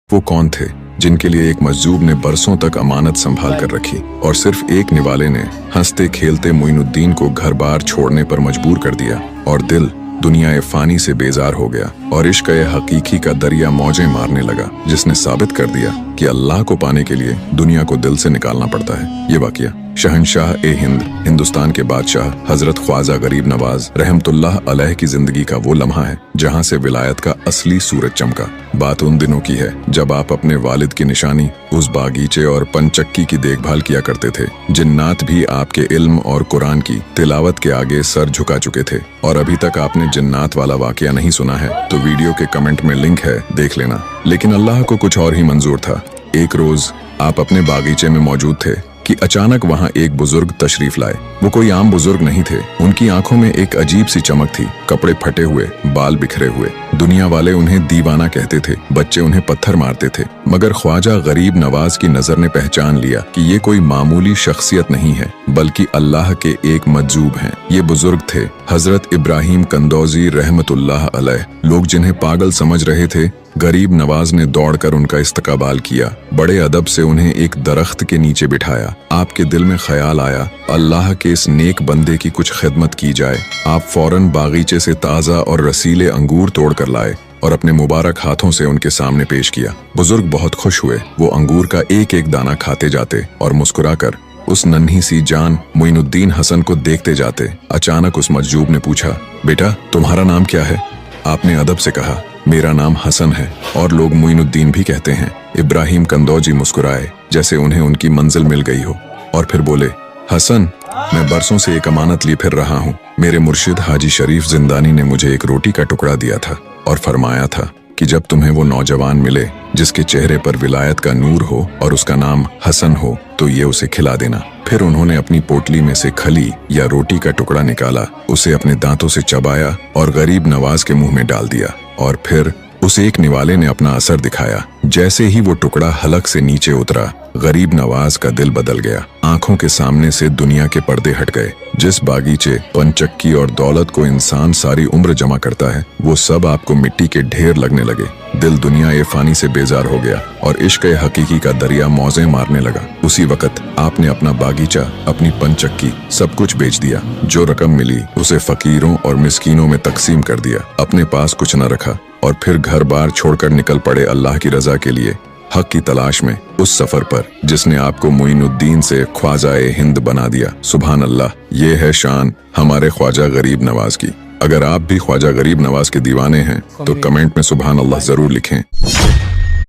वो कौन थे जिनके लिए एक मजजूब ने बरसों तक अमानत संभाल कर रखी और सिर्फ एक निवाले ने हंसते खेलते मोइनुद्दीन को घर बार छोड़ने पर मजबूर कर दिया और दिल दुनिया फानी से बेजार हो गया और इश्क हकीकी का दरिया मौजें मारने लगा, जिसने साबित कर दिया कि अल्लाह को पाने के लिए दुनिया को दिल से निकालना पड़ता है। ये वाकया शहंशाह ए हिंद, हिंदुस्तान के बादशाह हजरत ख्वाजा गरीब नवाज रहमतुल्लाह अलैह की जिंदगी का वो लम्हा है जहाँ से विलायत का असली सूरज चमका। बात उन दिनों की है जब आप अपने वालिद की निशानी उस बागीचे और पंचक्की की देखभाल किया करते थे। जिन्नात भी आपके इल्म और कुरान की तिलावत के आगे सर झुका चुके थे। और अभी तक आपने जिन्नात वाला वाकया नहीं सुना है तो वीडियो के कमेंट में लिंक है, देख लेना। लेकिन अल्लाह को कुछ और ही मंजूर था। एक रोज आप अपने बागीचे में मौजूद थे कि अचानक वहां एक बुजुर्ग तशरीफ लाए। वो कोई आम बुजुर्ग नहीं थे। उनकी आंखों में एक अजीब सी चमक थी, कपड़े फटे हुए, बाल बिखरे हुए। दुनिया वाले उन्हें दीवाना कहते थे, बच्चे उन्हें पत्थर मारते थे, मगर ख्वाजा गरीब नवाज की नजर ने पहचान लिया कि ये कोई मामूली शख्सियत नहीं है बल्कि अल्लाह के एक मजजूब हैं। ये बुजुर्ग थे हजरत इब्राहिम कंदौजी रहमतुल्लाह अलैह। लोग जिन्हें पागल समझ रहे थे, गरीब नवाज ने दौड़कर उनका इस्तकबाल किया। बड़े अदब से उन्हें एक दरख्त के नीचे बिठाया। आपके दिल में ख्याल आया अल्लाह के इस नेक बंदे की कुछ खिदमत की जाए। आप फौरन बागीचे से ताज़ा और रसीले अंगूर तोड़ कर लाए और अपने मुबारक हाथों से उनके सामने पेश किया। बुजुर्ग बहुत खुश हुए। वो अंगूर का एक एक दाना खाते जाते और मुस्कुराकर उस नन्ही सी जान मोइनुद्दीन हसन को देखते जाते। अचानक उस मजजूब ने पूछा, बेटा तुम्हारा नाम क्या है? आपने अदब से कहा, मेरा नाम हसन है और लोग मोइनुद्दीन भी कहते हैं। इब्राहिम कंदौजी मुस्कुराए जैसे उन्हें उनकी मंजिल मिल गई हो और फिर बोले, हसन मैं बरसों से एक अमानत लिए फिर रहा हूँ। मेरे मुर्शिद हाजी शरीफ जिंदानी ने मुझे एक रोटी का टुकड़ा दिया था और फरमाया था कि जब तुम्हें वो नौजवान मिले जिसके चेहरे पर विलायत का नूर हो और उसका नाम हसन हो तो ये उसे खिला देना। फिर उन्होंने अपनी पोटली में से खली या रोटी का टुकड़ा निकाला, उसे अपने दांतों से चबाया और गरीब नवाज के मुंह में डाल दिया और फिर उस एक निवाले ने अपना असर दिखाया। जैसे ही वो टुकड़ा हलक से नीचे उतरा, गरीब नवाज का दिल बदल गया। आंखों के सामने से दुनिया के पर्दे हट गए। जिस बागीचे, पंचक्की और दौलत को इंसान सारी उम्र जमा करता है, वो सब आपको मिट्टी के ढेर लगने लगे। दिल दुनिया ए फानी से बेजार हो गया और इश्क हकीकी का दरिया मौजें मारने लगा। उसी वक्त आपने अपना बागीचा, अपनी पंचक्की, सब कुछ बेच दिया। जो रकम मिली उसे फकीरों और मिस्कीनों में तकसीम कर दिया। अपने पास कुछ न रखा और फिर घर बार छोड़कर निकल पड़े अल्लाह की रजा के लिए, हक की तलाश में, उस सफर पर जिसने आपको मोइनुद्दीन से ख्वाजा ए हिंद बना दिया। सुभान अल्लाह, ये है शान हमारे ख्वाजा गरीब नवाज की। अगर आप भी ख्वाजा गरीब नवाज के दीवाने हैं तो कमेंट में सुभान अल्लाह जरूर लिखें।